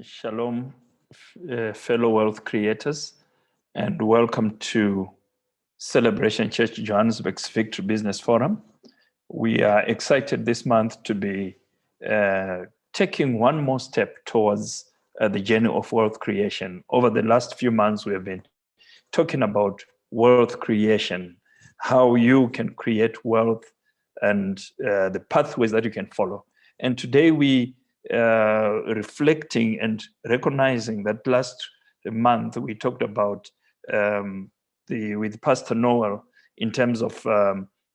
Shalom, fellow wealth creators, and welcome to Celebration Church Johannesburg's Victory Business Forum. We are excited this month to be taking one more step towards the journey of wealth creation. Over the last few months, we have been talking about wealth creation, how you can create wealth and the pathways that you can follow. And today we reflecting and recognizing that last month we talked about with Pastor Noel in terms of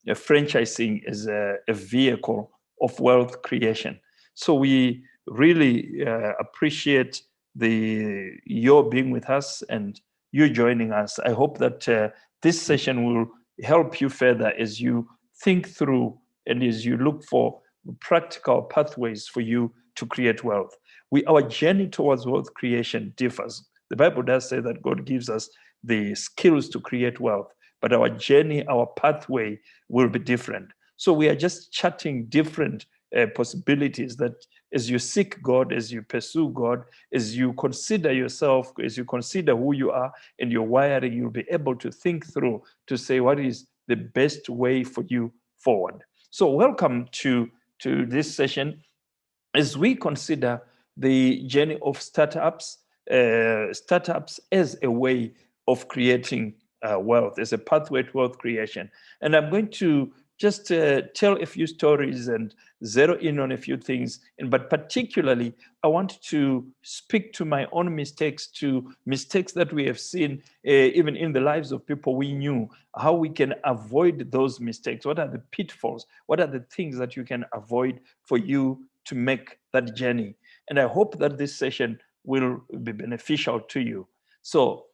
franchising as a vehicle of wealth creation. So we really appreciate your being with us and you joining us. I hope that this session will help you further as you think through and as you look for practical pathways for you to create wealth. Our journey towards wealth creation differs. The Bible does say that God gives us the skills to create wealth, but our journey, our pathway will be different. So we are just chatting different possibilities that as you seek God, as you pursue God, as you consider yourself, as you consider who you are and your wiring, you'll be able to think through to say what is the best way for you forward. So welcome to this session as we consider the journey of startups as a way of creating wealth, as a pathway to wealth creation. And I'm going to just tell a few stories and zero in on a few things. But particularly, I want to speak to my own mistakes, to mistakes that we have seen even in the lives of people we knew, how we can avoid those mistakes. What are the pitfalls? What are the things that you can avoid for you to make that journey? And I hope that this session will be beneficial to you. So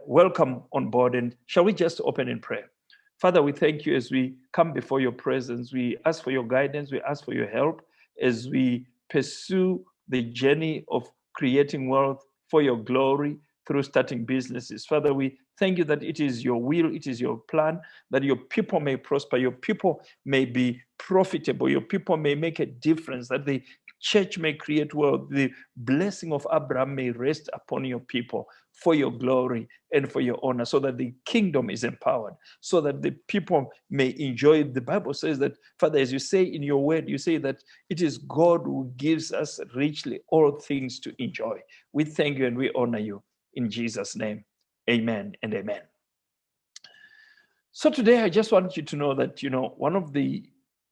welcome on board, and shall we just open in prayer? Father, we thank you as we come before your presence. We ask for your guidance. We ask for your help as we pursue the journey of creating wealth for your glory through starting businesses. Father, we thank you that it is your will, it is your plan, that your people may prosper, your people may be profitable, your people may make a difference, that the church may create wealth, the blessing of Abraham may rest upon your people for your glory and for your honor, so that the kingdom is empowered, so that the people may enjoy. The Bible says that, Father, as you say in your word, you say that it is God who gives us richly all things to enjoy. We thank you and we honor you in Jesus' name. Amen and amen. So today I just want you to know that, one of the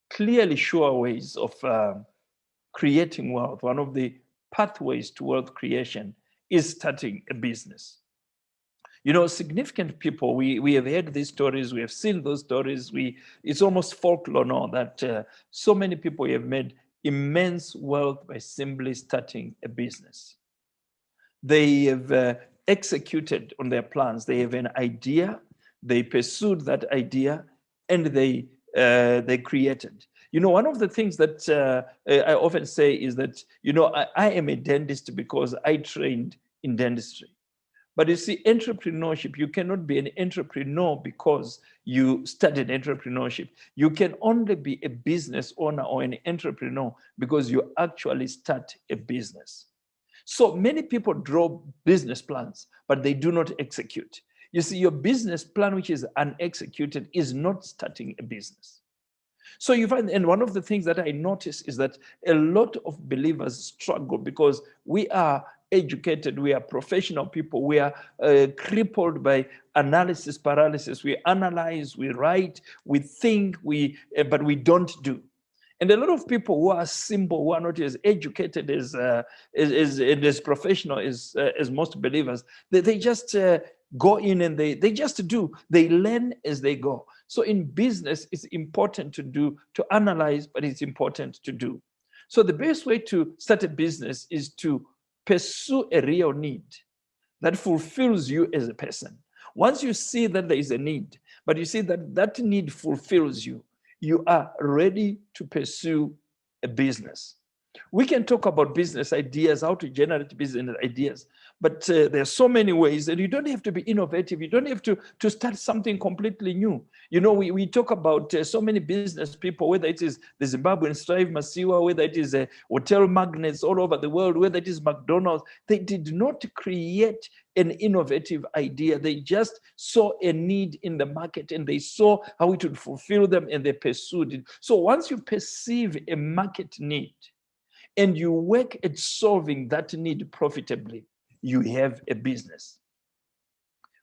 clearly sure ways of creating wealth, one of the pathways to wealth creation is starting a business. Significant people, we have heard these stories, we have seen those stories. It's almost folklore now that so many people have made immense wealth by simply starting a business. They have executed on their plans. They have an idea, they pursued that idea, and they created. One of the things that I often say is that, I am a dentist because I trained in dentistry. But you see, entrepreneurship, you cannot be an entrepreneur because you studied entrepreneurship. You can only be a business owner or an entrepreneur because you actually start a business. So many people draw business plans, but they do not execute. You see, your business plan, which is unexecuted, is not starting a business. So you find, and one of the things that I notice is that a lot of believers struggle because we are educated, we are professional people, we are crippled by analysis paralysis. We analyze, we write, we think, but we don't do. And a lot of people who are simple, who are not as educated as professional as most believers, they just go in and they just do. They learn as they go. So in business, it's important to analyze, but it's important to do. So the best way to start a business is to pursue a real need that fulfills you as a person. Once you see that there is a need, but you see that that need fulfills you, you are ready to pursue a business. We can talk about business ideas, how to generate business ideas, but there's so many ways, and you don't have to be innovative. You don't have to start something completely new. You know, we talk about so many business people, whether it is the Zimbabwean Strive Masiwa, whether it is hotel magnates all over the world, whether it is McDonald's. They did not create an innovative idea. They just saw a need in the market, and they saw how it would fulfill them, and they pursued it. So once you perceive a market need, and you work at solving that need profitably, you have a business.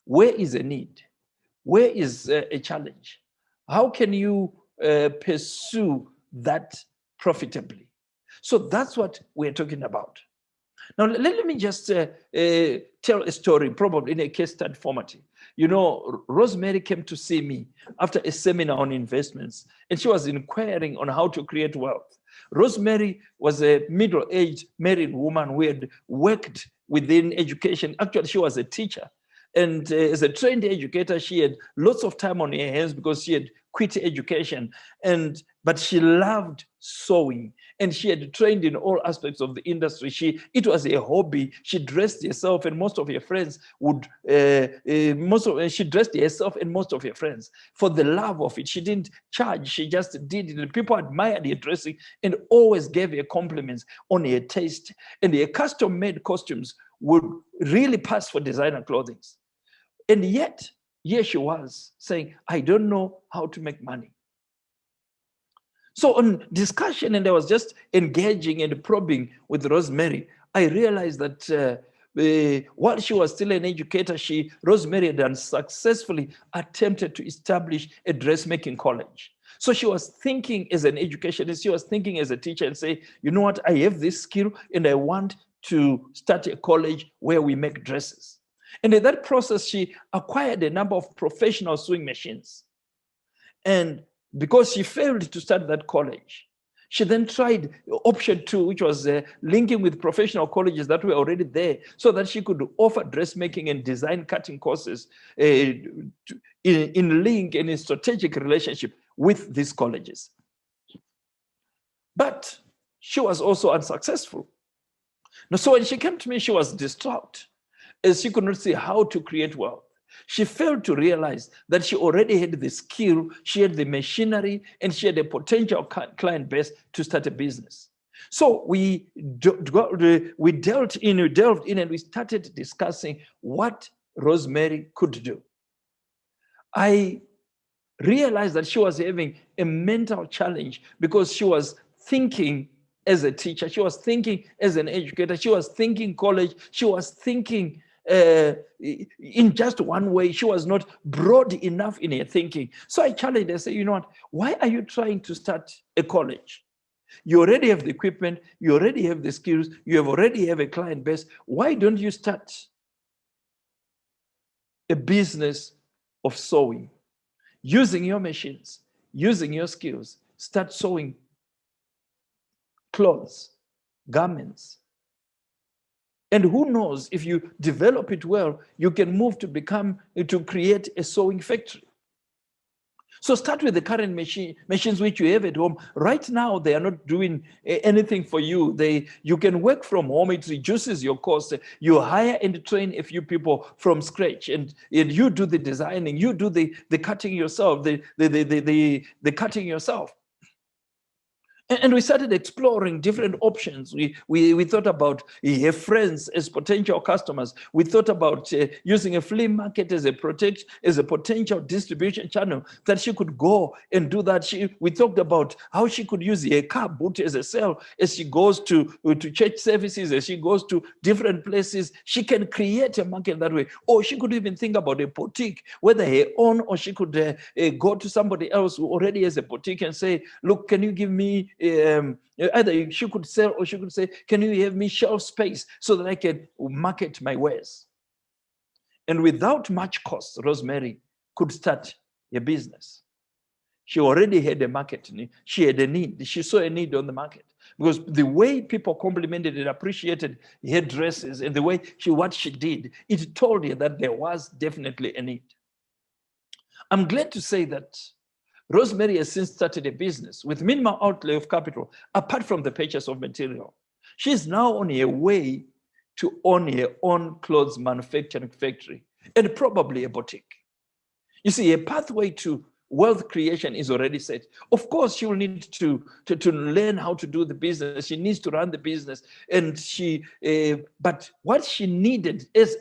Where is a need? Where is a challenge? How can you pursue that profitably? So that's what we're talking about. Now, let me just tell a story, probably in a case study format. You know, Rosemary came to see me after a seminar on investments, and she was inquiring on how to create wealth. Rosemary was a middle-aged married woman who had worked within education. Actually, she was a teacher. And as a trained educator, she had lots of time on her hands because she had quit education. But she loved sewing, and she had trained in all aspects of the industry. It was a hobby. She dressed herself, and most of her friends would. She dressed herself and most of her friends for the love of it. She didn't charge. She just did it. And people admired her dressing and always gave her compliments on her taste. And her custom-made costumes would really pass for designer clothing. And yet, here she was saying, I don't know how to make money. So on discussion, and I was just engaging and probing with Rosemary, I realized that while she was still an educator, Rosemary had unsuccessfully attempted to establish a dressmaking college. So she was thinking as an educationist, she was thinking as a teacher and say, you know what, I have this skill and I want to start a college where we make dresses. And in that process, she acquired a number of professional sewing machines. And because she failed to start that college, she then tried option 2, which was linking with professional colleges that were already there so that she could offer dressmaking and design cutting courses in link and in strategic relationship with these colleges. But she was also unsuccessful. Now, so when she came to me, she was distraught, as she could not see how to create wealth. She failed to realize that she already had the skill, she had the machinery, and she had a potential client base to start a business. So we delved in, and we started discussing what Rosemary could do. I realized that she was having a mental challenge because she was thinking as a teacher, she was thinking as an educator, she was thinking college, she was thinking in just one way. She was not broad enough in her thinking. So I challenged her, I said, you know what, why are you trying to start a college? You already have the equipment, you already have the skills, you already have a client base. Why don't you start a business of sewing? Using your machines, using your skills, start sewing clothes, garments. And who knows, if you develop it well, you can move to create a sewing factory. So start with the current machines which you have at home. Right now, they are not doing anything for you. You can work from home. It reduces your cost. You hire and train a few people from scratch, and you do the designing. You do the cutting yourself. The cutting yourself. And we started exploring different options. We thought about her friends as potential customers. We thought about using a flea market as a potential distribution channel that she could go and do that. We talked about how she could use a car boot as a sale as she goes to church services, as she goes to different places. She can create a market that way. Or she could even think about a boutique, whether her own, or she could go to somebody else who already has a boutique and say, look, can you give me either she could sell, or she could say, can you have me shelf space so that I can market my wares? And without much cost, Rosemary could start a business. She already had a market. She had a need. She saw a need on the market, because the way people complimented and appreciated her dresses and the way what she did, it told her that there was definitely a need. I'm glad to say that Rosemary has since started a business with minimal outlay of capital, apart from the purchase of material. She is now on her way to own her own clothes manufacturing factory and probably a boutique. You see, a pathway to wealth creation is already set. Of course, she will need to learn how to do the business. She needs to run the business. And but what she needed is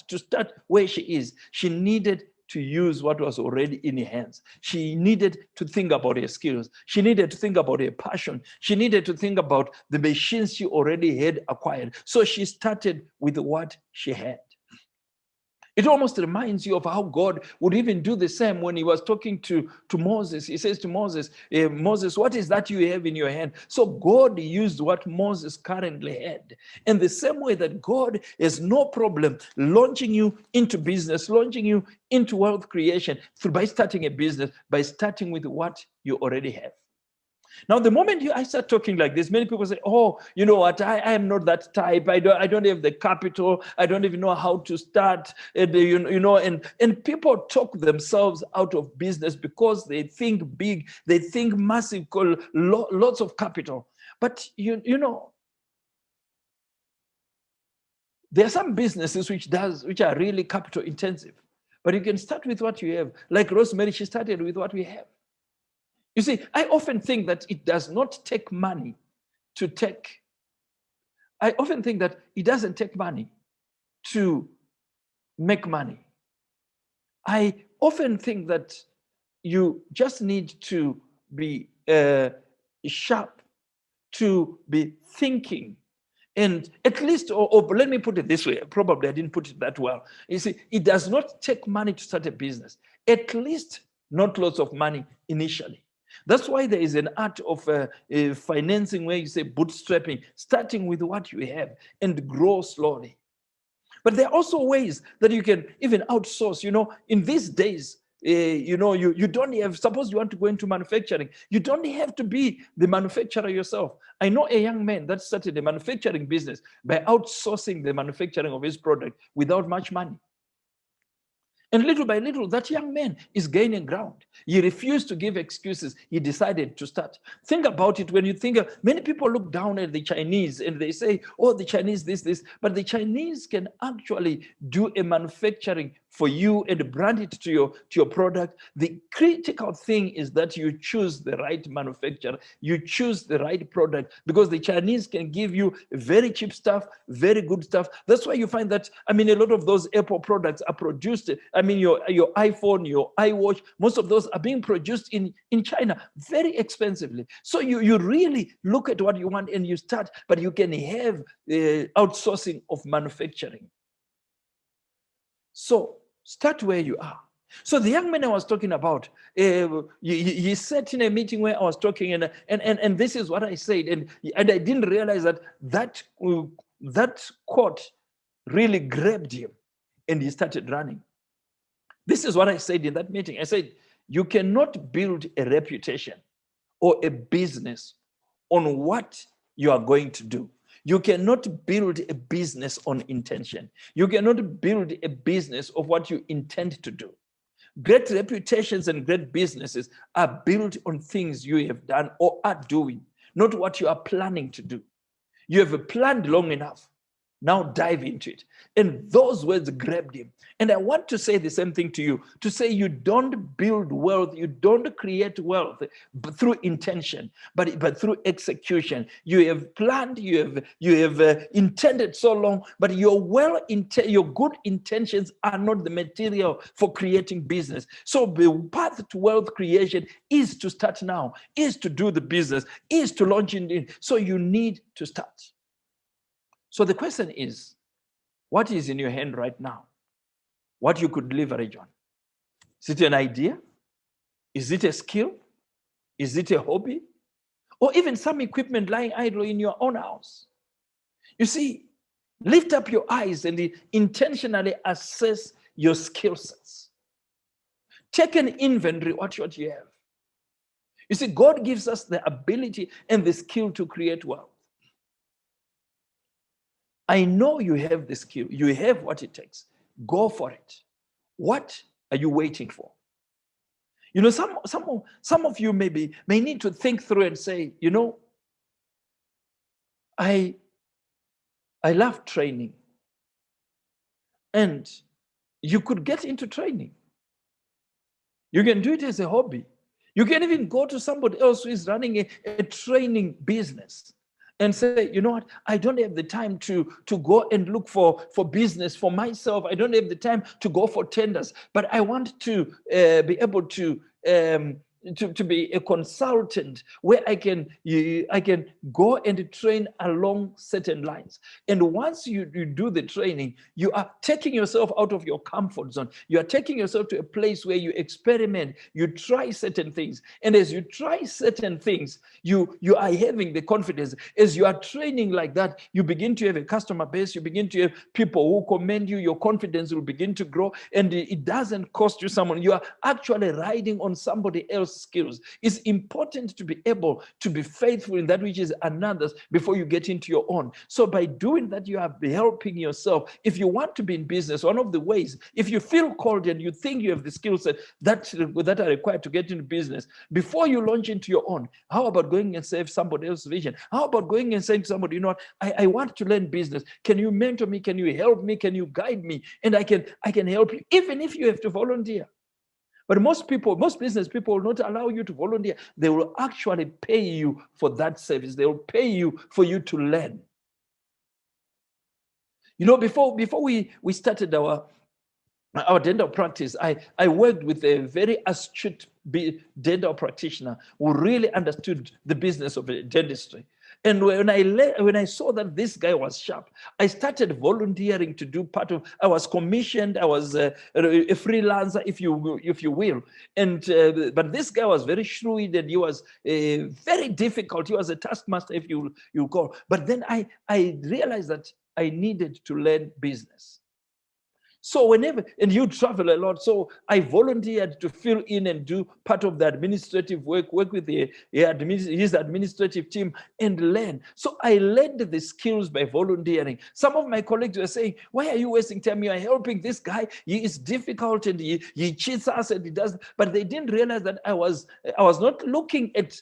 to start where she is. She needed to use what was already in her hands. She needed to think about her skills. She needed to think about her passion. She needed to think about the machines she already had acquired. So she started with what she had. It almost reminds you of how God would even do the same when he was talking to Moses. He says to Moses, Moses, what is that you have in your hand? So God used what Moses currently had. In the same way that God has no problem launching you into business, launching you into wealth creation by starting a business, by starting with what you already have. Now, the moment I start talking like this, many people say, oh, you know what, I am not that type. I don't have the capital. I don't even know how to start. And people talk themselves out of business because they think big, they think massive, lots of capital. But, you know, there are some businesses which are really capital intensive. But you can start with what you have. Like Rosemary, she started with what we have. You see, I often think that it does not take money to take. I often think that it doesn't take money to make money. I often think that you just need to be sharp, to be thinking. And at least, or let me put it this way, probably I didn't put it that well. You see, it does not take money to start a business, at least not lots of money initially. That's why there is an art of financing where you say bootstrapping, starting with what you have and grow slowly. But there are also ways that you can even outsource. You know, in these days, you don't have, suppose you want to go into manufacturing, you don't have to be the manufacturer yourself. I know a young man that started a manufacturing business by outsourcing the manufacturing of his product without much money. And little by little, that young man is gaining ground. He refused to give excuses. He decided to start. Think about it when you think, many people look down at the Chinese and they say, oh, the Chinese, this. But the Chinese can actually do a manufacturing for you and brand it to your product. The critical thing is that you choose the right manufacturer. You choose the right product, because the Chinese can give you very cheap stuff, very good stuff. That's why you find that, I mean, a lot of those Apple products are produced, I mean, your iPhone, your iWatch, most of those are being produced in China very expensively. So you really look at what you want and you start, but you can have outsourcing of manufacturing. So start where you are. So the young man I was talking about, he sat in a meeting where I was talking, and this is what I said, and I didn't realize that quote really grabbed him, and he started running. This is what I said in that meeting. I said, you cannot build a reputation or a business on what you are going to do. You cannot build a business on intention. You cannot build a business of what you intend to do. Great reputations and great businesses are built on things you have done or are doing, not what you are planning to do. You have planned long enough. Now dive into it. And those words grabbed him. And I want to say the same thing to you, to say you don't build wealth, you don't create wealth through intention, but through execution. You have planned, you have intended so long, but your good intentions are not the material for creating business. So the path to wealth creation is to start now, is to do the business, is to launch it. So you need to start. So the question is, what is in your hand right now? What you could leverage on? Is it an idea? Is it a skill? Is it a hobby? Or even some equipment lying idle in your own house? You see, lift up your eyes and intentionally assess your skill sets. Take an inventory of what you have. You see, God gives us the ability and the skill to create wealth. I know you have the skill. You have what it takes. Go for it. What are you waiting for? You know, some of you may need to think through and say, you know, I love training. And you could get into training. You can do it as a hobby. You can even go to somebody else who is running a training business and say, you know what, I don't have the time to go and look for business for myself. I don't have the time to go for tenders, but I want to be able to be a consultant where I can go and train along certain lines. And once you do the training, you are taking yourself out of your comfort zone. You are taking yourself to a place where you experiment, you try certain things. And as you try certain things, you are having the confidence. As you are training like that, you begin to have a customer base, you begin to have people who commend you, your confidence will begin to grow, and it doesn't cost you someone. You are actually riding on somebody else's skills. It's important to be able to be faithful in that which is another's before you get into your own. So by doing that, you are helping yourself. If you want to be in business, one of the ways, if you feel called and you think you have the skill set that are required to get into business, before you launch into your own, how about going and save somebody else's vision? How about going and saying to somebody, you know what, I want to learn business. Can you mentor me? Can you help me? Can you guide me? And I can help you, even if you have to volunteer. But most business people will not allow you to volunteer. They will actually pay you for that service. They will pay you for you to learn. You know, before we started our dental practice, I worked with a very astute dental practitioner who really understood the business of dentistry. And when I saw that this guy was sharp, I started volunteering to do part of. I was commissioned. I was a freelancer, if you will. And but this guy was very shrewd, and he was very difficult. He was a taskmaster, if you call. But then I realized that I needed to learn business. So whenever, and you travel a lot, so I volunteered to fill in and do part of the administrative work with his administrative team and learn. So I learned the skills by volunteering. Some of my colleagues were saying, why are you wasting time? You are helping this guy. He is difficult and he cheats us and he does. But they didn't realize that I was not looking at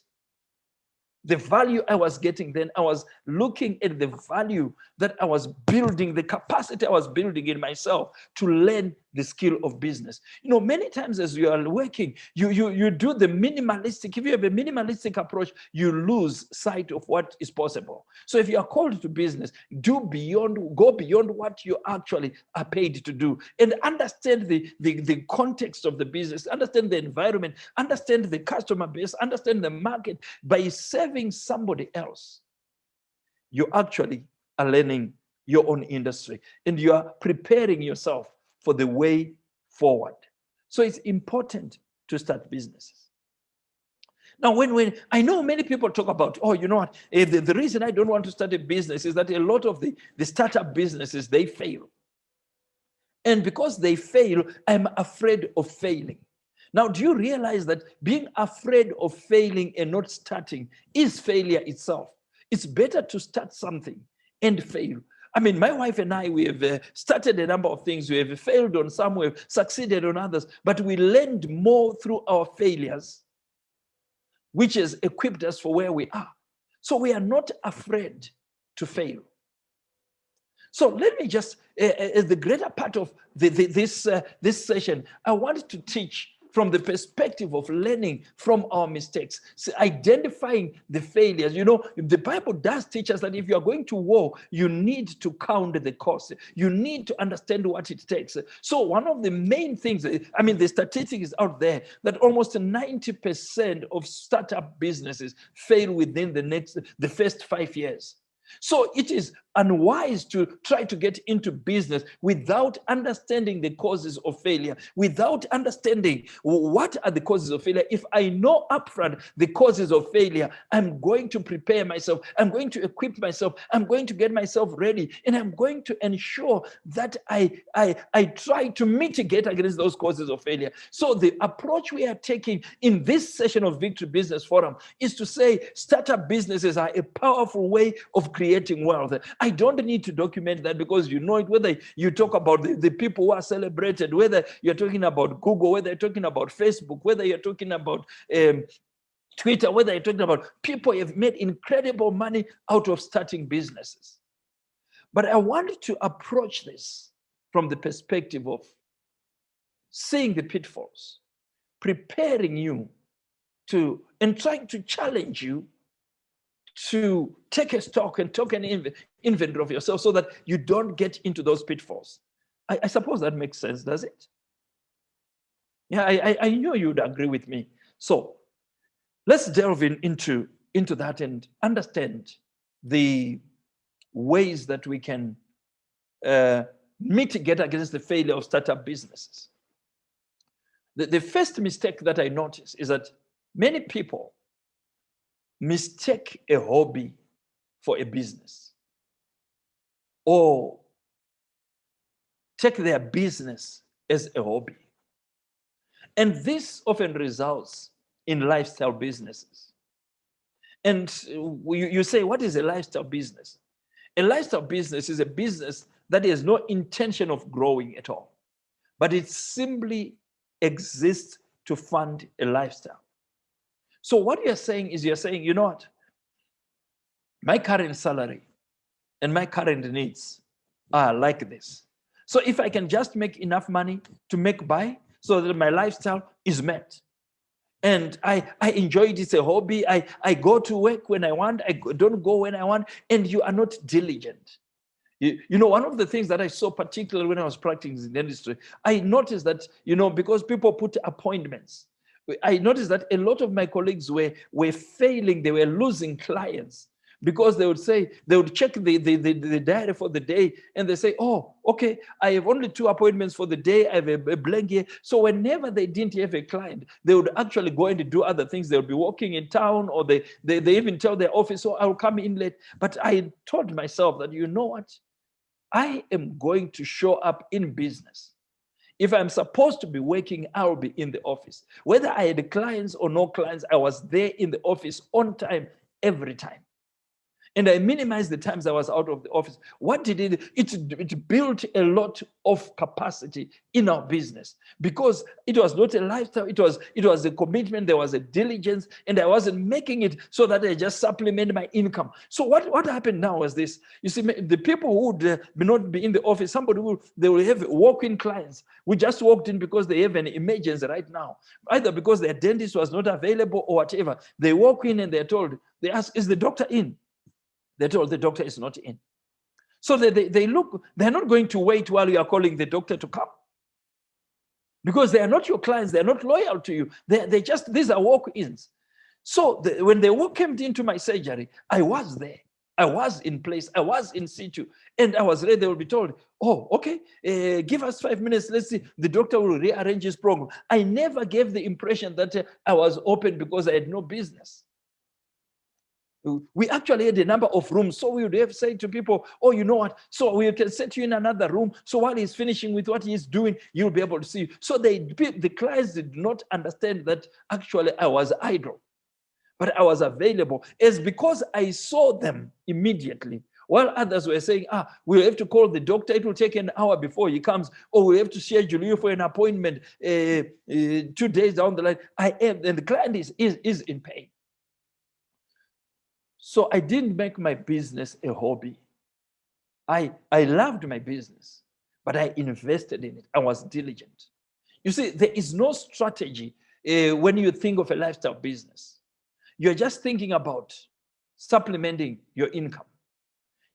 the value I was getting then. I was looking at the value that I was building, the capacity I was building in myself to learn the skill of business. You know, many times as you are working, you do the minimalistic. If you have a minimalistic approach, you lose sight of what is possible. So if you are called to business, go beyond what you actually are paid to do, and understand the context of the business, understand the environment, understand the customer base, understand the market. By serving somebody else, you actually are learning your own industry, and you are preparing yourself for the way forward. So it's important to start businesses. Now, when I know many people talk about, oh, you know what, the reason I don't want to start a business is that a lot of the startup businesses, they fail. And because they fail, I'm afraid of failing. Now, do you realize that being afraid of failing and not starting is failure itself? It's better to start something and fail. I mean, my wife and I, we have started a number of things. We have failed on some, we have succeeded on others, but we learned more through our failures, which has equipped us for where we are. So we are not afraid to fail. So let me just, as the greater part of this session, I want to teach from the perspective of learning from our mistakes, so identifying the failures. You know, the Bible does teach us that if you are going to war, you need to count the cost. You need to understand what it takes. So one of the main things, I mean, the statistic is out there that almost 90% of startup businesses fail within the first 5 years. So it is unwise to try to get into business without understanding the causes of failure, without understanding what are the causes of failure. If I know upfront the causes of failure, I'm going to prepare myself, I'm going to equip myself, I'm going to get myself ready, and I'm going to ensure that I try to mitigate against those causes of failure. So the approach we are taking in this session of Victory Business Forum is to say startup businesses are a powerful way of creating wealth. I don't need to document that because you know it, whether you talk about the people who are celebrated, whether you're talking about Google, whether you're talking about Facebook, whether you're talking about Twitter, whether you're talking about people who have made incredible money out of starting businesses. But I want to approach this from the perspective of seeing the pitfalls, preparing you to, and trying to challenge you to take a stock and take an inventory of yourself so that you don't get into those pitfalls. I suppose that makes sense, does it? Yeah, I know you'd agree with me. So let's delve into that and understand the ways that we can mitigate against the failure of startup businesses. The first mistake that I notice is that many people mistake a hobby for a business, or take their business as a hobby. And this often results in lifestyle businesses. And you say, what is a lifestyle business? A lifestyle business is a business that has no intention of growing at all, but it simply exists to fund a lifestyle. So what you're saying is, you're saying, you know what? My current salary and my current needs are like this. So if I can just make enough money to make by so that my lifestyle is met, and I enjoy it, it's a hobby, I go to work when I want, I don't go when I want, and you are not diligent. You know, one of the things that I saw particularly when I was practicing in the industry, I noticed that, you know, because people put appointments, I noticed that a lot of my colleagues were failing, they were losing clients because they would say, they would check the diary for the day and they say, oh, okay, I have only 2 appointments for the day, I have a blank here. So whenever they didn't have a client, they would actually go and do other things. They would be walking in town, or they even tell their office, oh, I'll come in late. But I told myself that, you know what? I am going to show up in business. If I'm supposed to be working, I'll be in the office. Whether I had clients or no clients, I was there in the office on time, every time. And I minimized the times I was out of the office. What did it? It built a lot of capacity in our business, because it was not a lifestyle. It was a commitment. There was a diligence, and I wasn't making it so that I just supplement my income. So what happened now was this. You see, the people who would not be in the office, they will have walk-in clients. We just walked in because they have an emergency right now, either because their dentist was not available or whatever. They walk in and they're told, they ask, is the doctor in? They're told the doctor is not in. So they look, they're not going to wait while you are calling the doctor to come, because they are not your clients. They're not loyal to you. These are walk-ins. So when they came into my surgery, I was there. I was in place. I was in situ. And I was ready. They will be told, oh, okay, give us 5 minutes. Let's see. The doctor will rearrange his program. I never gave the impression that I was open because I had no business. We actually had a number of rooms. So we would have said to people, oh, you know what? So we can set you in another room. So while he's finishing with what he's doing, you'll be able to see. So the clients did not understand that actually I was idle, but I was available. It's because I saw them immediately. While others were saying, we'll have to call the doctor. It will take an hour before he comes. Or we have to schedule you for an appointment 2 days down the line. And the client is in pain. So I didn't make my business a hobby. I loved my business, but I invested in it. I was diligent. You see, there is no strategy when you think of a lifestyle business. You're just thinking about supplementing your income.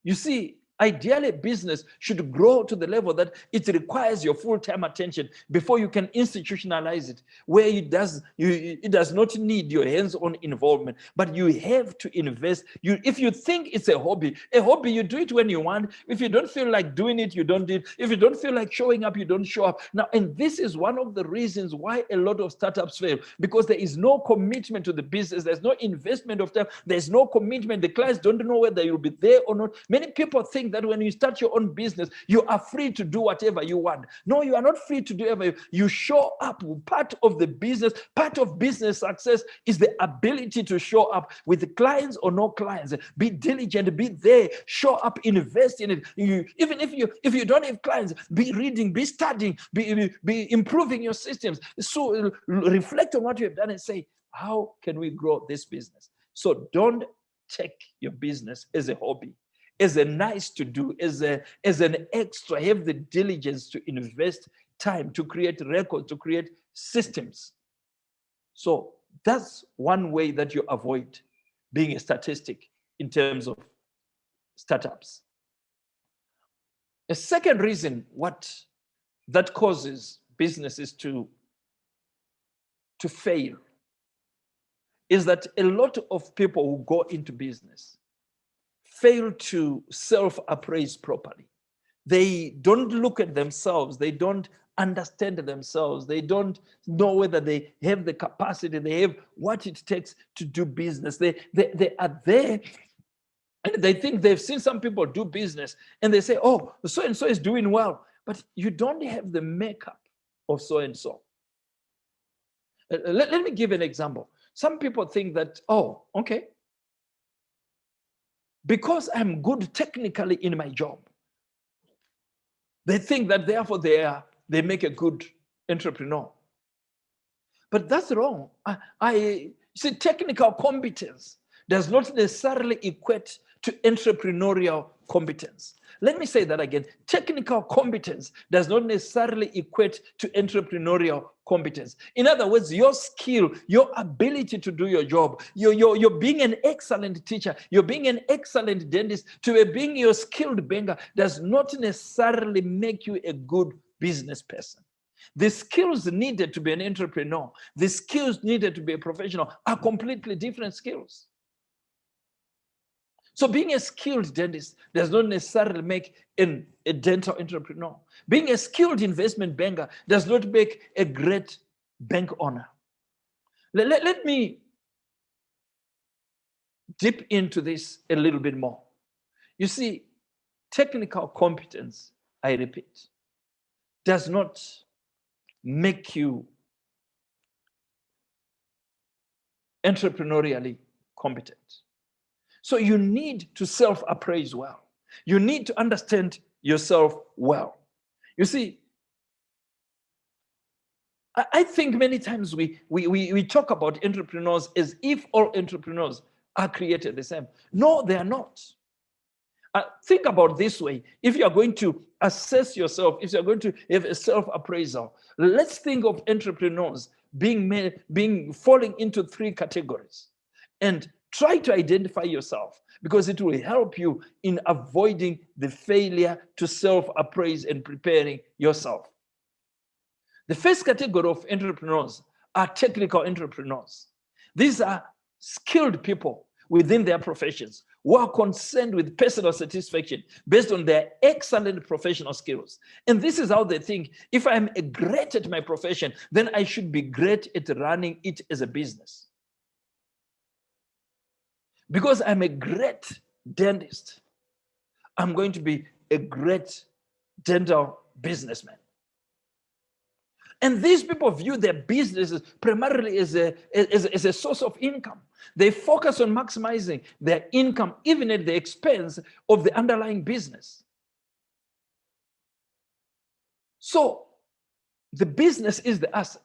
You see, ideally, business should grow to the level that it requires your full-time attention before you can institutionalize it, where it does not need your hands-on involvement, but you have to invest. If you think it's a hobby, you do it when you want. If you don't feel like doing it, you don't do it. If you don't feel like showing up, you don't show up. Now, and this is one of the reasons why a lot of startups fail, because there is no commitment to the business. There's no investment of time. There's no commitment. The clients don't know whether you'll be there or not. Many people think think that when you start your own business, you are free to do whatever you want. No, you are not free to do whatever you show up. Part of the business, part of business success is the ability to show up with clients or no clients. Be diligent, be there, show up, invest in it. Even if you don't have clients, be reading, be studying, be improving your systems. So reflect on what you have done and say, how can we grow this business? So don't take your business as a hobby, as a nice to do, as an extra. Have the diligence to invest time, to create records, to create systems. So that's one way that you avoid being a statistic in terms of startups. A second reason that causes businesses to fail is that a lot of people who go into business fail to self-appraise properly. They don't look at themselves. They don't understand themselves. They don't know whether they have the capacity, they have what it takes to do business. They are there and they think they've seen some people do business and they say, oh, so-and-so is doing well, but you don't have the makeup of so-and-so. Let me give an example. Some people think that, oh, okay, because I'm good technically in my job, they think that therefore they make a good entrepreneur. But that's wrong. I see, technical competence does not necessarily equate to entrepreneurial competence. Let me say that again. Technical competence does not necessarily equate to entrepreneurial competence. In other words, your skill, your ability to do your job, you're being an excellent teacher, you're being an excellent dentist, to being your skilled banker does not necessarily make you a good business person. The skills needed to be an entrepreneur, the skills needed to be a professional are completely different skills. So being a skilled dentist does not necessarily make a dental entrepreneur. Being a skilled investment banker does not make a great bank owner. Let me dip into this a little bit more. You see, technical competence, I repeat, does not make you entrepreneurially competent. So you need to self-appraise well. You need to understand yourself well. You see, I think many times we talk about entrepreneurs as if all entrepreneurs are created the same. No, they are not. Think about this way. If you are going to assess yourself, if you're going to have a self-appraisal, let's think of entrepreneurs falling into three categories. And try to identify yourself, because it will help you in avoiding the failure to self-appraise and preparing yourself. The first category of entrepreneurs are technical entrepreneurs. These are skilled people within their professions who are concerned with personal satisfaction based on their excellent professional skills. And this is how they think, if I'm great at my profession, then I should be great at running it as a business. Because I'm a great dentist, I'm going to be a great dental businessman. And these people view their businesses primarily as a source of income. They focus on maximizing their income, even at the expense of the underlying business. So the business is the asset.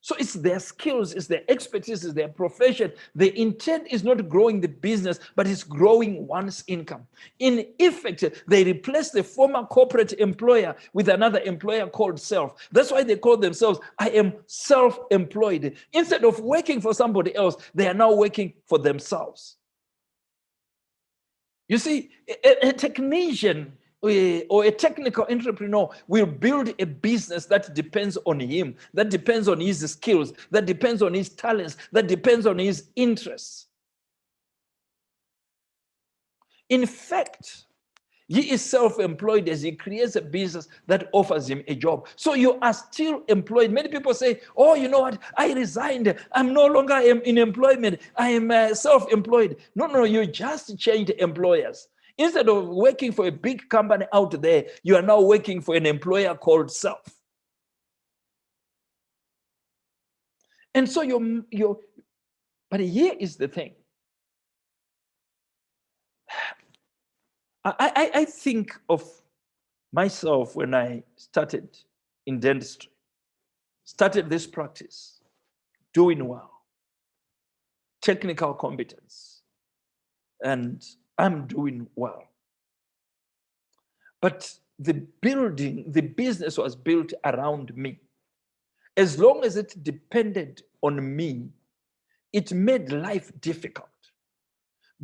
So it's their skills, it's their expertise, it's their profession. The intent is not growing the business, but it's growing one's income. In effect, they replace the former corporate employer with another employer called self. That's why they call themselves, I am self-employed. Instead of working for somebody else, they are now working for themselves. You see, a technician or a technical entrepreneur will build a business that depends on him, that depends on his skills, that depends on his talents, that depends on his interests. In fact, he is self-employed as he creates a business that offers him a job. So you are still employed. Many people say, oh, you know what? I resigned. I'm no longer in employment. I am self-employed. No, you just changed employers. Instead of working for a big company out there, you are now working for an employer called self. And so but here is the thing. I think of myself when I started in dentistry, started this practice, doing well, technical competence, and I'm doing well. But the business was built around me. As long as it depended on me, it made life difficult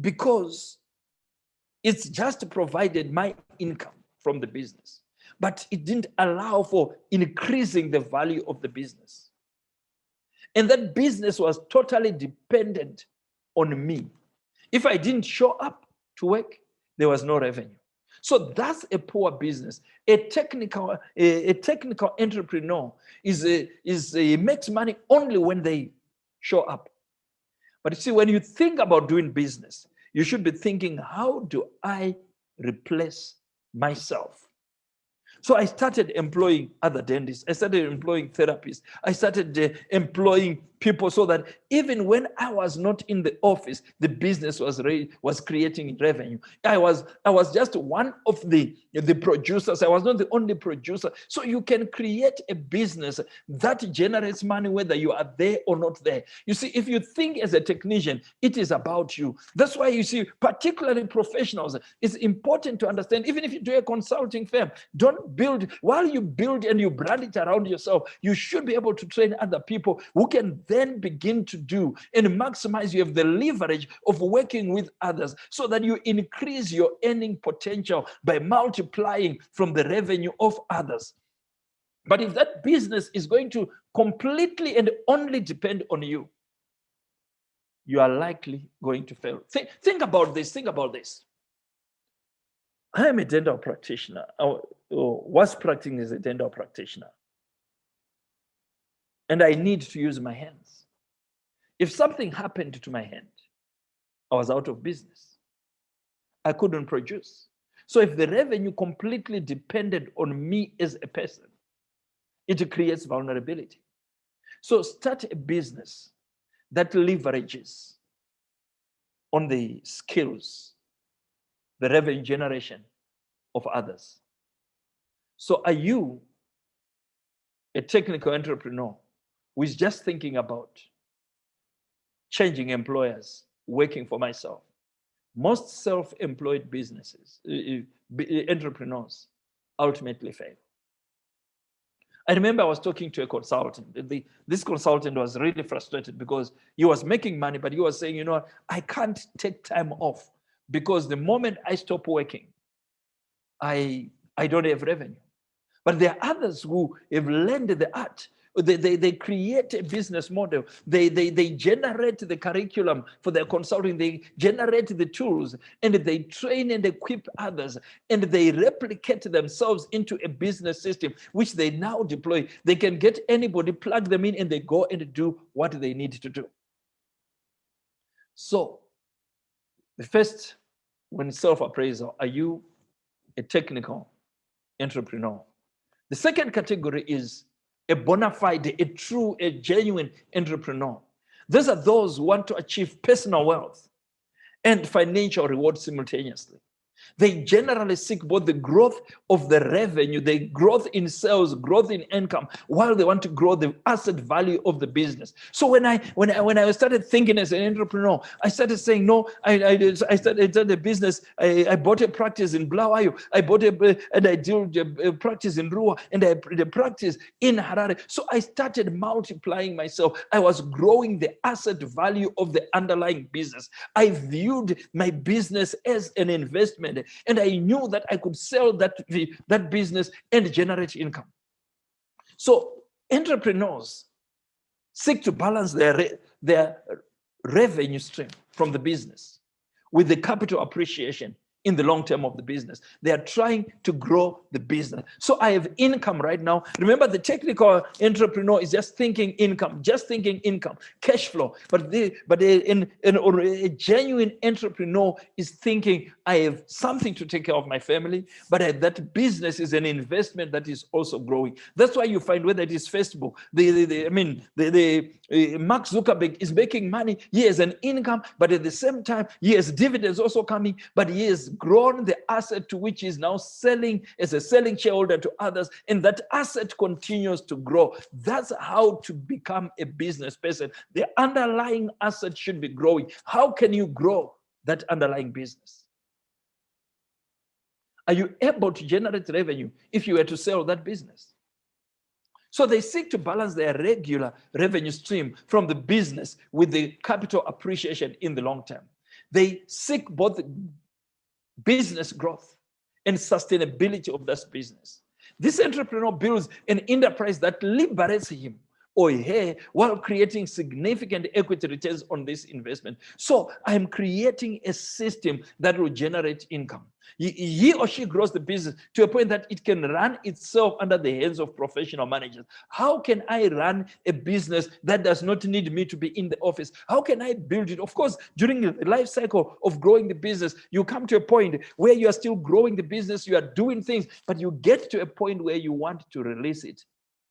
because it's just provided my income from the business, but it didn't allow for increasing the value of the business. And that business was totally dependent on me. If I didn't show up to work, there was no revenue. So that's a poor business. A technical entrepreneur makes money only when they show up. But you see, when you think about doing business, you should be thinking, how do I replace myself? So I started employing other dentists. I started employing therapists. I started employing people so that even when I was not in the office, the business was creating revenue. I was just one of the producers. I was not the only producer. So you can create a business that generates money whether you are there or not there. You see, if you think as a technician, it is about you. That's why you see, particularly professionals, it's important to understand, even if you do a consulting firm, don't build, while you build and you brand it around yourself, you should be able to train other people who can then begin to do and maximize. You have the leverage of working with others so that you increase your earning potential by multiplying from the revenue of others. But if that business is going to completely and only depend on you, you are likely going to fail. Think about this. Think about this. I am a dental practitioner. I was practicing as a dental practitioner. And I need to use my hands. If something happened to my hand, I was out of business. I couldn't produce. So if the revenue completely depended on me as a person, it creates vulnerability. So start a business that leverages on the skills, the revenue generation of others. So are you a technical entrepreneur who is just thinking about changing employers, working for myself? Most self-employed businesses, entrepreneurs, ultimately fail. I remember I was talking to a consultant. This consultant was really frustrated because he was making money, but he was saying, you know, I can't take time off because the moment I stop working, I don't have revenue. But there are others who have learned the art. They create a business model. They generate the curriculum for their consulting. They generate the tools, and they train and equip others, and they replicate themselves into a business system, which they now deploy. They can get anybody, plug them in, and they go and do what they need to do. So the first, when self-appraisal, are you a technical entrepreneur? The second category is a bona fide, a true, a genuine entrepreneur. Those are those who want to achieve personal wealth and financial reward simultaneously. They generally seek both the growth of the revenue, the growth in sales, growth in income, while they want to grow the asset value of the business. So when I started thinking as an entrepreneur, I started saying, no, I started a business. I bought a practice in Blawayo. I did a practice in Rua, and I did a practice in Harare. So I started multiplying myself. I was growing the asset value of the underlying business. I viewed my business as an investment. And I knew that I could sell that business and generate income. So entrepreneurs seek to balance their revenue stream from the business with the capital appreciation in the long term of the business. They are trying to grow the business. So I have income right now. Remember, the technical entrepreneur is just thinking income, cash flow. But a genuine entrepreneur is thinking, I have something to take care of my family, but that business is an investment that is also growing. That's why you find, whether it is Facebook, Mark Zuckerberg is making money. He has an income, but at the same time, he has dividends also coming, but he has grown the asset to which he is now selling as a selling shareholder to others, and that asset continues to grow. That's how to become a business person. The underlying asset should be growing. How can you grow that underlying business? Are you able to generate revenue if you were to sell that business? So they seek to balance their regular revenue stream from the business with the capital appreciation in the long term. They seek both business growth and sustainability of this business. This entrepreneur builds an enterprise that liberates him or her while creating significant equity returns on this investment. So I'm creating a system that will generate income. He or she grows the business to a point that it can run itself under the hands of professional managers. How can I run a business that does not need me to be in the office? How can I build it? Of course, during the life cycle of growing the business, you come to a point where you are still growing the business, you are doing things, but you get to a point where you want to release it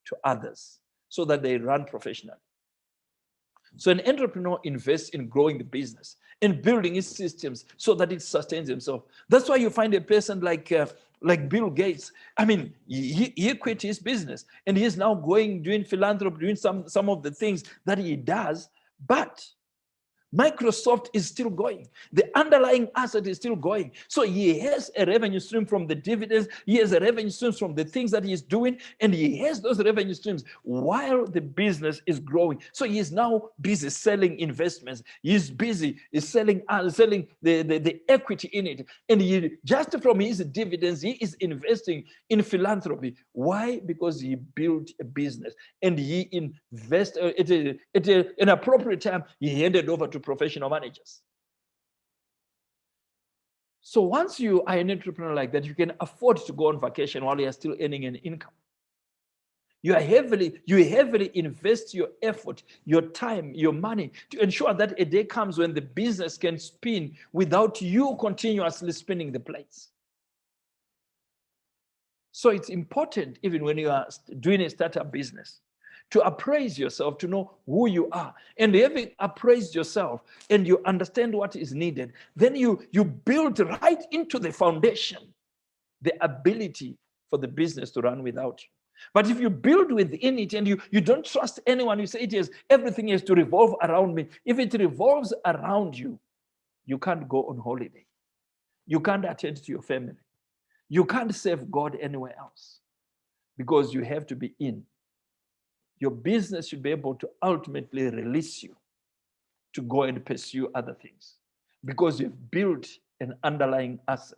to others so that they run professionally. So an entrepreneur invests in growing the business and building its systems so that it sustains himself. That's why you find a person like Bill Gates. I mean, he quit his business and he is now doing philanthropy, doing some of the things that he does, but Microsoft is still going. The underlying asset is still going. So he has a revenue stream from the dividends. He has a revenue stream from the things that he's doing. And he has those revenue streams while the business is growing. So he is now busy selling investments. He's busy selling the equity in it. And he, just from his dividends, he is investing in philanthropy. Why? Because he built a business. And he invested at an appropriate time. He handed over to professional managers. So once you are an entrepreneur like that, you can afford to go on vacation while you are still earning an income. You heavily invest your effort, your time, your money to ensure that a day comes when the business can spin without you continuously spinning the plates. So it's important, even when you are doing a startup business, to appraise yourself, to know who you are. And having appraised yourself and you understand what is needed, then you build right into the foundation the ability for the business to run without you. But if you build within it and you don't trust anyone, you say everything has to revolve around me. If it revolves around you, you can't go on holiday. You can't attend to your family. You can't serve God anywhere else because you have to be in. Your business should be able to ultimately release you to go and pursue other things because you've built an underlying asset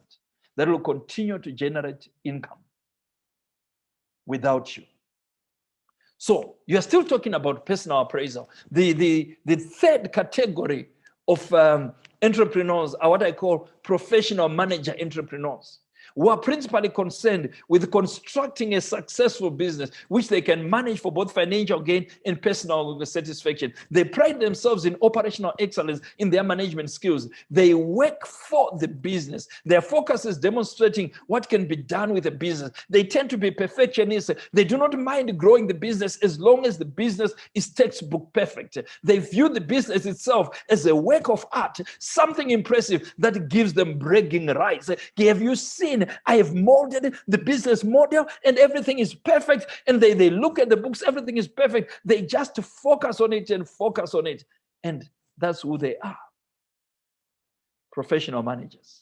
that will continue to generate income without you. So you're still talking about personal appraisal. The third category of entrepreneurs are what I call professional manager entrepreneurs, who are principally concerned with constructing a successful business which they can manage for both financial gain and personal satisfaction. They pride themselves in operational excellence in their management skills. They work for the business. Their focus is demonstrating what can be done with the business. They tend to be perfectionists. They do not mind growing the business as long as the business is textbook perfect. They view the business itself as a work of art, something impressive that gives them bragging rights. Have you seen? I have molded the business model and everything is perfect. And they look at the books, everything is perfect. They just focus on it and focus on it. And that's who they are. Professional managers.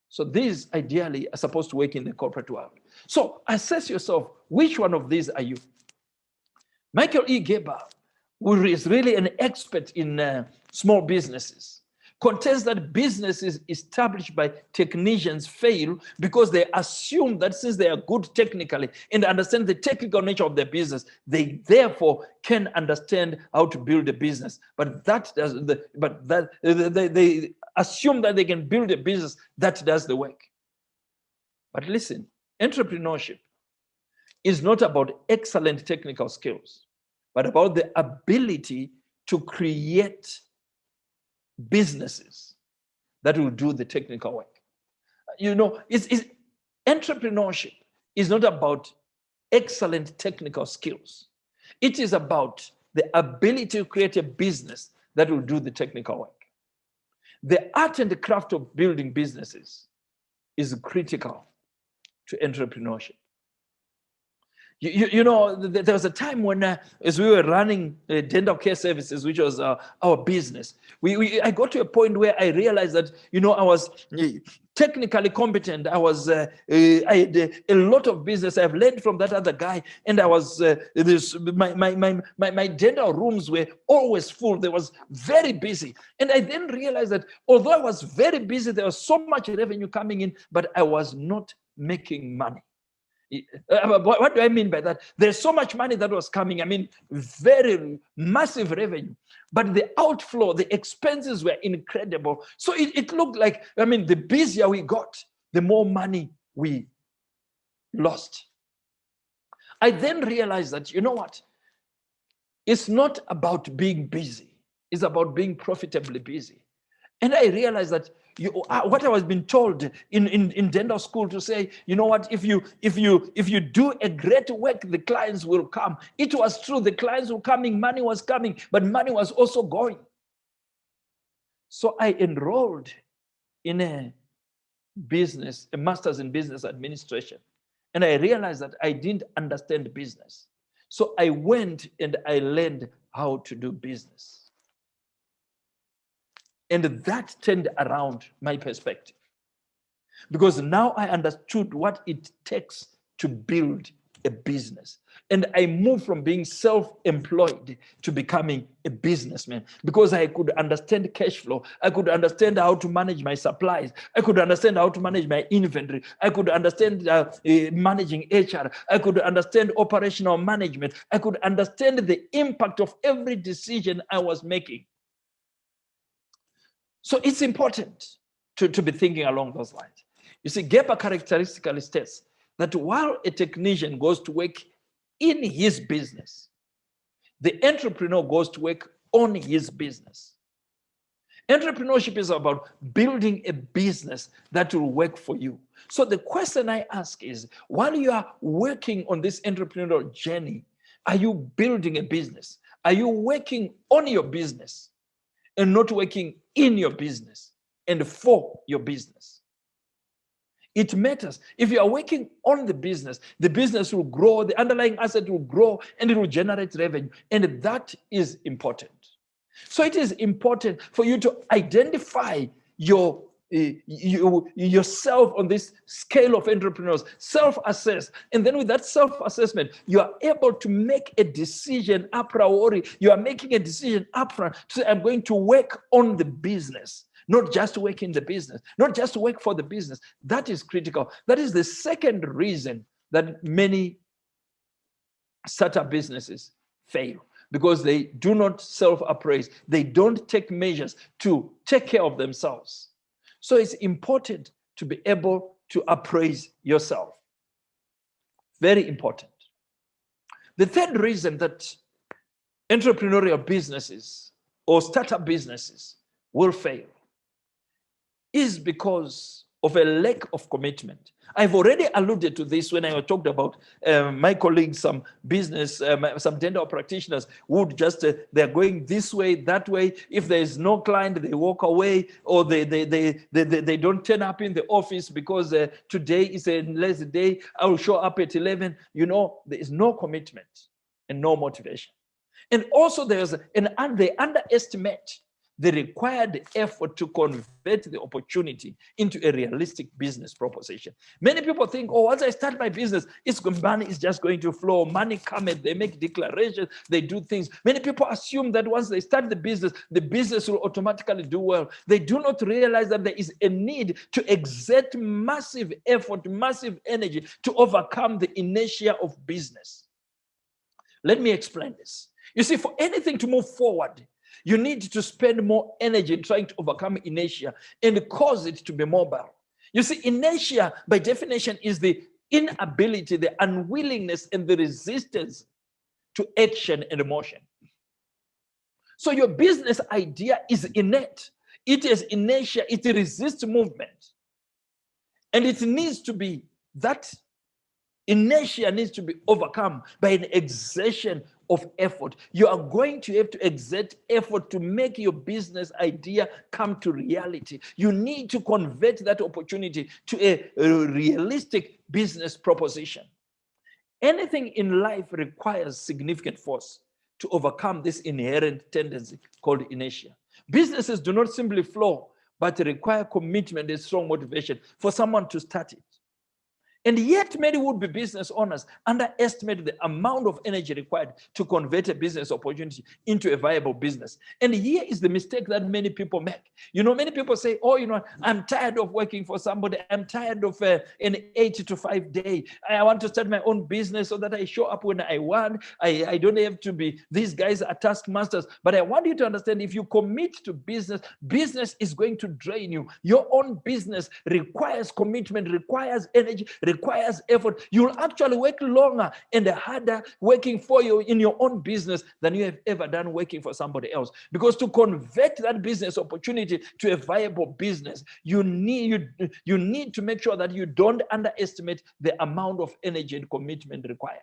So these ideally are supposed to work in the corporate world. So assess yourself, which one of these are you? Michael E. Gerber, who is really an expert in small businesses, contends that businesses established by technicians fail because they assume that since they are good technically and understand the technical nature of their business, they therefore can understand how to build a business. But they assume that they can build a business that does the work. But listen, entrepreneurship is not about excellent technical skills, but about the ability to create businesses that will do the technical work. You know, entrepreneurship is not about excellent technical skills. It is about the ability to create a business that will do the technical work. The art and the craft of building businesses is critical to entrepreneurship. You know, there was a time when, as we were running dental care services, which was our business, I got to a point where I realized that, you know, I was technically competent. I had a lot of business. I've learned from that other guy, and I was my dental rooms were always full. They was very busy, and I then realized that although I was very busy, there was so much revenue coming in, but I was not making money. What do I mean by that? There's so much money that was coming. I mean, very massive revenue. But the outflow, the expenses were incredible. So it looked like, I mean, the busier we got, the more money we lost. I then realized that, you know what? It's not about being busy. It's about being profitably busy. And I realized that what I was being told in dental school to say, you know what, if you do a great work, the clients will come. It was true, the clients were coming, money was coming, but money was also going. So I enrolled in a business, a master's in business administration. And I realized that I didn't understand business. So I went and I learned how to do business. And that turned around my perspective, because now I understood what it takes to build a business. And I moved from being self-employed to becoming a businessman, because I could understand cash flow. I could understand how to manage my supplies. I could understand how to manage my inventory. I could understand managing HR. I could understand operational management. I could understand the impact of every decision I was making. So it's important to be thinking along those lines. You see, Geber characteristically states that while a technician goes to work in his business, the entrepreneur goes to work on his business. Entrepreneurship is about building a business that will work for you. So the question I ask is, while you are working on this entrepreneurial journey, are you building a business? Are you working on your business and not working in your business and for your business? It matters. If you are working on the business will grow, the underlying asset will grow, and it will generate revenue. And that is important. So it is important for you to identify yourself on this scale of entrepreneurs, self-assess. And then with that self-assessment, you are able to make a decision a priori. You are making a decision upfront to say, I'm going to work on the business, not just work in the business, not just work for the business. That is critical. That is the second reason that many startup businesses fail, because they do not self-appraise. They don't take measures to take care of themselves. So it's important to be able to appraise yourself. Very important. The third reason that entrepreneurial businesses or startup businesses will fail is because of a lack of commitment. I've already alluded to this when I talked about my colleagues, some business, some dental practitioners would just, they're going this way, that way. If there is no client, they walk away, or they don't turn up in the office because today is a lazy day. I will show up at 11. You know, there is no commitment and no motivation. And also they underestimate the required effort to convert the opportunity into a realistic business proposition. Many people think, oh, once I start my business, money is just going to flow. Money comes, they make declarations, they do things. Many people assume that once they start the business will automatically do well. They do not realize that there is a need to exert massive effort, massive energy to overcome the inertia of business. Let me explain this. You see, for anything to move forward, You need to spend more energy trying to overcome inertia and cause it to be mobile. You see, inertia, by definition, is the inability, the unwillingness, and the resistance to action and motion. So your business idea is innate. It is inertia. It resists movement. And it needs to be, that inertia needs to be overcome by an exertion of effort. You are going to have to exert effort to make your business idea come to reality. You need to convert that opportunity to a realistic business proposition. Anything in life requires significant force to overcome this inherent tendency called inertia. Businesses do not simply flow, but require commitment and strong motivation for someone to start it. And yet many would-be business owners underestimate the amount of energy required to convert a business opportunity into a viable business. And here is the mistake that many people make. You know, many people say, oh, you know, I'm tired of working for somebody. I'm tired of an 8 to 5 day. I want to start my own business so that I show up when I want. I don't have to be, these guys are taskmasters. But I want you to understand, if you commit to business, business is going to drain you. Your own business requires commitment, requires energy, requires effort. You'll actually work longer and harder working for you in your own business than you have ever done working for somebody else. Because to convert that business opportunity to a viable business, you need to make sure that you don't underestimate the amount of energy and commitment required.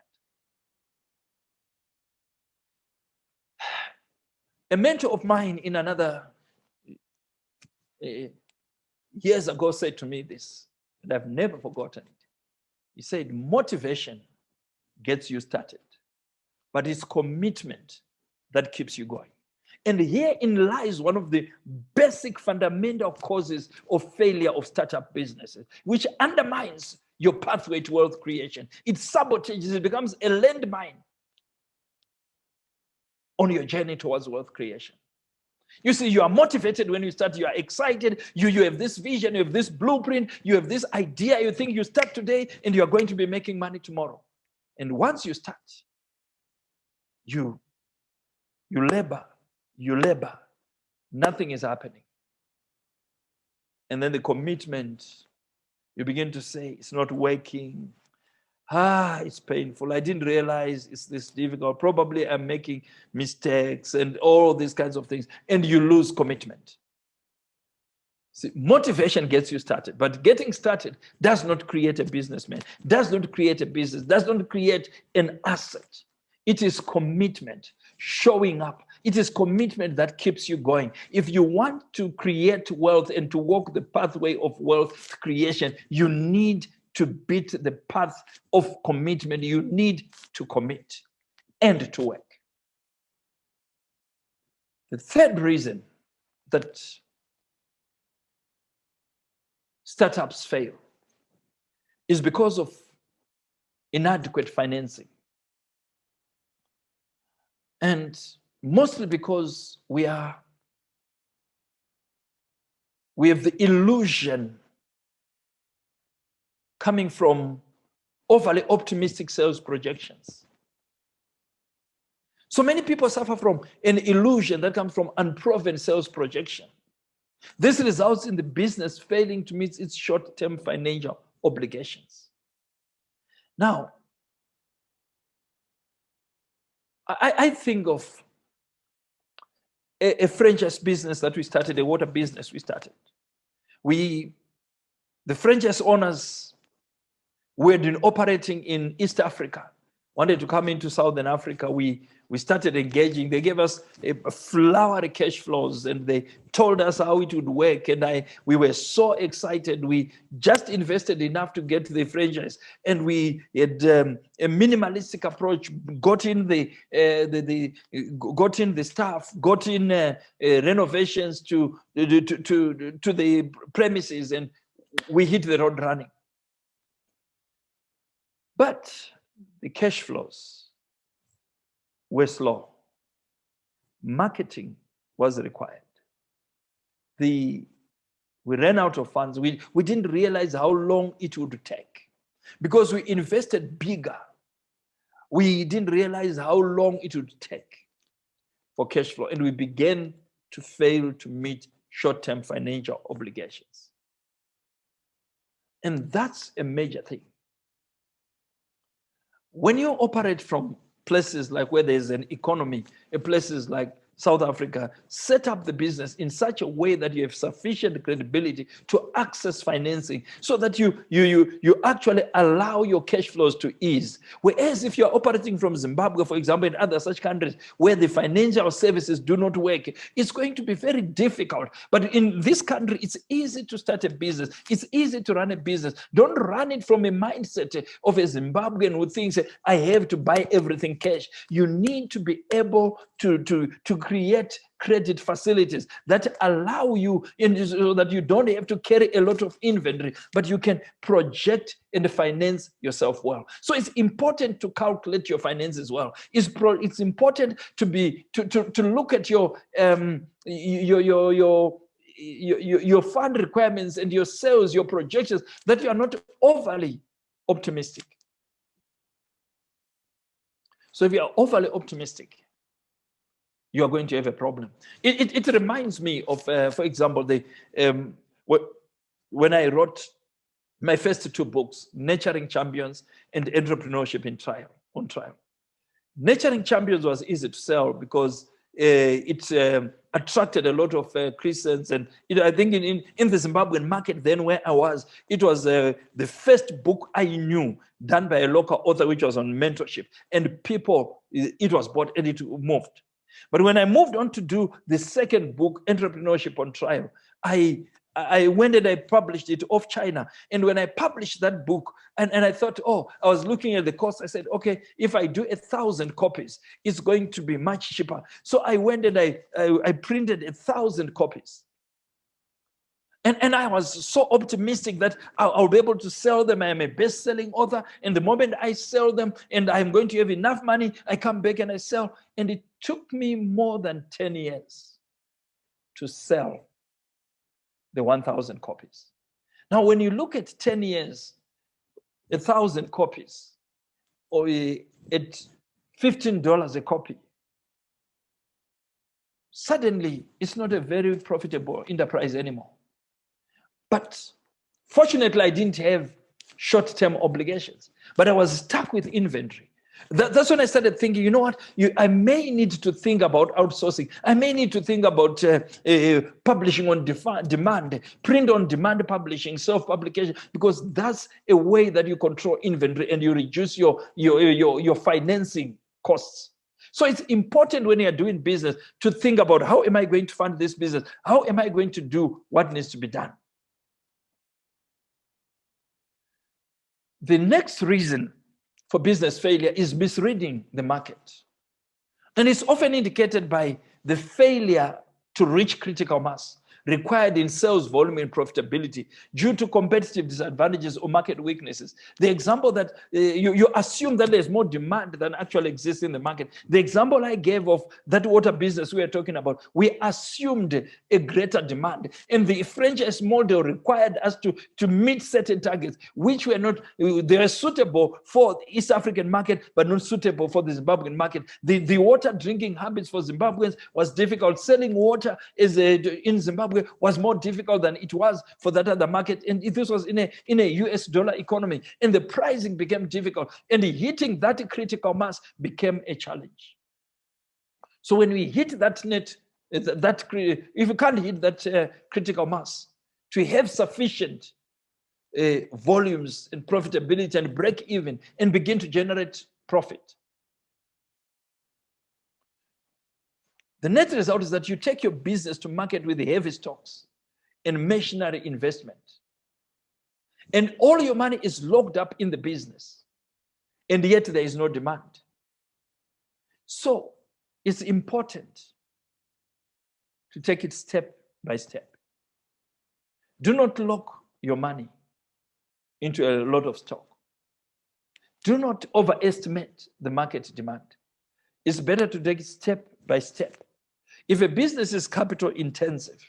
A mentor of mine in another years ago said to me this, and I've never forgotten it. He said, motivation gets you started, but it's commitment that keeps you going. And herein lies one of the basic fundamental causes of failure of startup businesses, which undermines your pathway to wealth creation. It sabotages, it becomes a landmine on your journey towards wealth creation. You see, you are motivated when you start, you are excited, you have this vision, you have this blueprint, you have this idea, you think you start today and you are going to be making money tomorrow. And once you start, you labor, nothing is happening. And then the commitment, you begin to say, it's not working. It's painful. I didn't realize it's this difficult. Probably I'm making mistakes and all these kinds of things. And you lose commitment. See, motivation gets you started, but getting started does not create a businessman, does not create a business, does not create an asset. It is commitment, showing up. It is commitment that keeps you going. If you want to create wealth and to walk the pathway of wealth creation, you need to beat the path of commitment. You need to commit and to work. The third reason that startups fail is because of inadequate financing. And mostly because we have the illusion coming from overly optimistic sales projections. So many people suffer from an illusion that comes from unproven sales projection. This results in the business failing to meet its short-term financial obligations. Now, I think of a franchise business that we started, a water business we started. The franchise owners were operating in East Africa, wanted to come into Southern Africa. We started engaging. They gave us flowery cash flows and they told us how it would work. And we were so excited. We just invested enough to get the franchise. And we had a minimalistic approach, got in the staff, got in renovations to the premises, and we hit the road running. But the cash flows were slow. Marketing was required. We ran out of funds. We didn't realize how long it would take. Because we invested bigger, we didn't realize how long it would take. for cash flow, and we begin to fail to meet short-term financial obligations. And that's a major thing. When you operate from places like where there's an economy, places like South Africa, set up the business in such a way that you have sufficient credibility to access financing so that you actually allow your cash flows to ease. Whereas if you're operating from Zimbabwe, for example, in other such countries where the financial services do not work, it's going to be very difficult. But in this country, it's easy to start a business. It's easy to run a business. Don't run it from a mindset of a Zimbabwean who thinks, I have to buy everything cash. You need to be able to create credit facilities that allow you, so that you don't have to carry a lot of inventory, but you can project and finance yourself well. So it's important to calculate your finances well. It's important to look at your fund requirements and your sales, your projections, that you are not overly optimistic. So if you are overly optimistic, you are going to have a problem. It reminds me of, for example, when I wrote my first two books, Nurturing Champions and Entrepreneurship on Trial. Nurturing Champions was easy to sell because it attracted a lot of Christians. And I think in the Zimbabwean market then where I was, it was the first book I knew done by a local author, which was on mentorship. And it was bought and it moved. But when I moved on to do the second book, Entrepreneurship on Trial, I went and I published it off China. And when I published that book, and I thought, I was looking at the cost. I said, okay, if I do 1,000 copies, it's going to be much cheaper. So I went and I printed 1,000 copies. And I was so optimistic that I'll be able to sell them. I am a best-selling author. And the moment I sell them and I'm going to have enough money, I come back and I sell. And it took me more than 10 years to sell the 1,000 copies. Now, when you look at 10 years, 1,000 copies, or at $15 a copy, suddenly it's not a very profitable enterprise anymore. But fortunately, I didn't have short-term obligations, but I was stuck with inventory. That's when I started thinking, you know what, I may need to think about outsourcing. I may need to think about publishing on demand, print-on-demand publishing, self-publication, because that's a way that you control inventory and you reduce your financing costs. So it's important when you're doing business to think about, how am I going to fund this business? How am I going to do what needs to be done? The next reason for business failure is misreading the market. And it's often indicated by the failure to reach critical mass required in sales volume and profitability due to competitive disadvantages or market weaknesses. The example that you assume that there's more demand than actually exists in the market. The example I gave of that water business we are talking about, we assumed a greater demand, and the franchise model required us to meet certain targets, which were not, they were suitable for the East African market, but not suitable for the Zimbabwean market. The water drinking habits for Zimbabweans was difficult. Selling water in Zimbabwe was more difficult than it was for that other market, and this was in a US dollar economy, and the pricing became difficult, and hitting that critical mass became a challenge. So when we hit that if you can't hit that critical mass, to have sufficient volumes and profitability and break even and begin to generate profit, the net result is that you take your business to market with the heavy stocks and machinery investment. And all your money is locked up in the business. And yet there is no demand. So it's important to take it step by step. Do not lock your money into a lot of stock. Do not overestimate the market demand. It's better to take it step by step. If a business is capital intensive,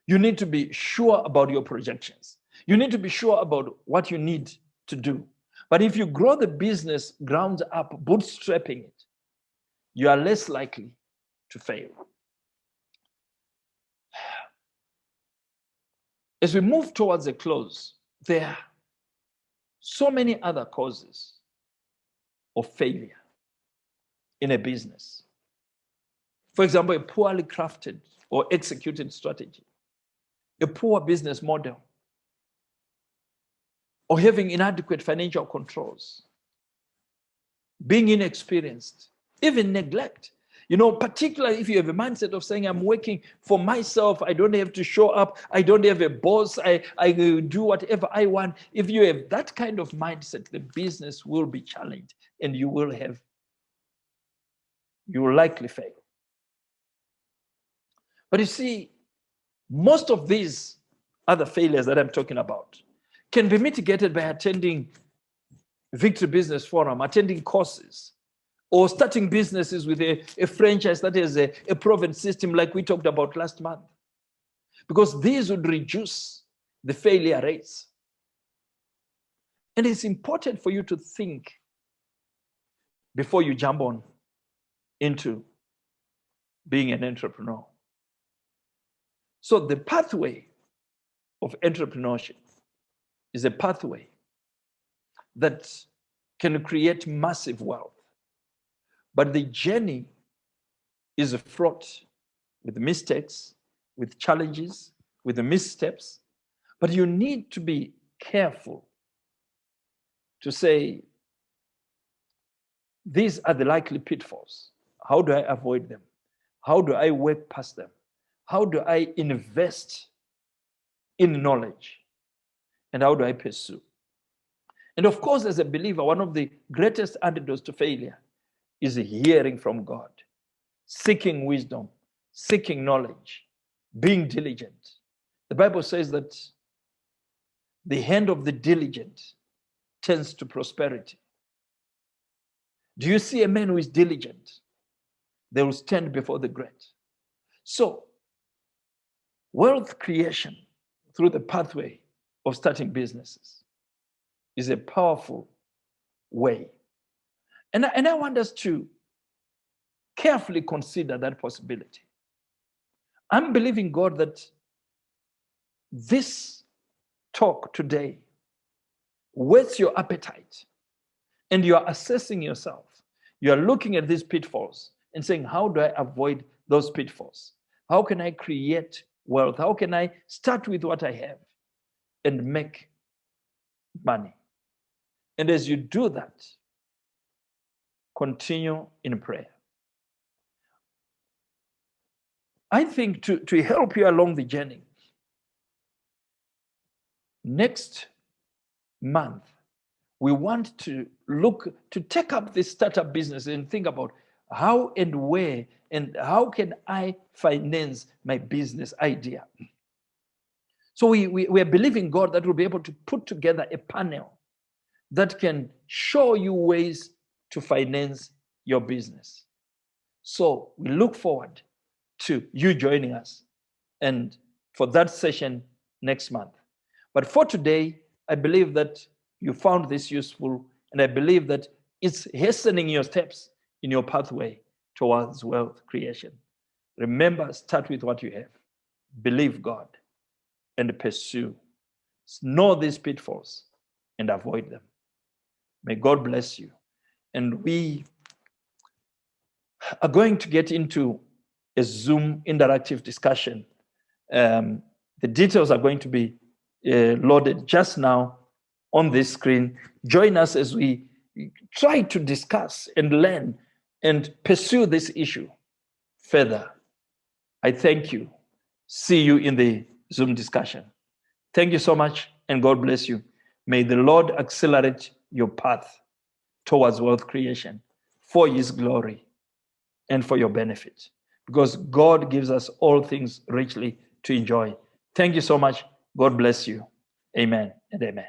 you need to be sure about your projections. You need to be sure about what you need to do. But if you grow the business ground up, bootstrapping it, you are less likely to fail. As we move towards a close, there are so many other causes of failure in a business. For example, a poorly crafted or executed strategy, a poor business model, or having inadequate financial controls, being inexperienced, even neglect. You know, particularly if you have a mindset of saying, I'm working for myself, I don't have to show up, I don't have a boss, I do whatever I want. If you have that kind of mindset, the business will be challenged and you will likely fail. But you see, most of these other failures that I'm talking about can be mitigated by attending Victory Business Forum, attending courses, or starting businesses with a franchise that has a proven system like we talked about last month. Because these would reduce the failure rates. And it's important for you to think before you jump on into being an entrepreneur. So the pathway of entrepreneurship is a pathway that can create massive wealth. But the journey is fraught with mistakes, with challenges, with the missteps. But you need to be careful to say, these are the likely pitfalls. How do I avoid them? How do I work past them? How do I invest in knowledge? And how do I pursue? And of course, as a believer, one of the greatest antidotes to failure is hearing from God, seeking wisdom, seeking knowledge, being diligent. The Bible says that the hand of the diligent tends to prosperity. Do you see a man who is diligent? They will stand before the great. So, wealth creation through the pathway of starting businesses is a powerful way. And I want us to carefully consider that possibility. I'm believing God that this talk today whets your appetite and you are assessing yourself. You are looking at these pitfalls and saying, how do I avoid those pitfalls? How can I create wealth? How can I start with what I have and make money? And as you do that, continue in prayer. I think to help you along the journey, next month, we want to take up this startup business and think about how and where and how can I finance my business idea. So we are believing God that we'll be able to put together a panel that can show you ways to finance your business. So we look forward to you joining us and for that session next month. But for today, I believe that you found this useful, and I believe that it's hastening your steps in your pathway towards wealth creation. Remember, start with what you have. Believe God and pursue. Know these pitfalls and avoid them. May God bless you. And we are going to get into a Zoom interactive discussion. The details are going to be loaded just now on this screen. Join us as we try to discuss and learn and pursue this issue further. I thank you. See you in the Zoom discussion. Thank you so much, and God bless you. May the Lord accelerate your path towards wealth creation for His glory and for your benefit, because God gives us all things richly to enjoy. Thank you so much. God bless you. Amen and amen.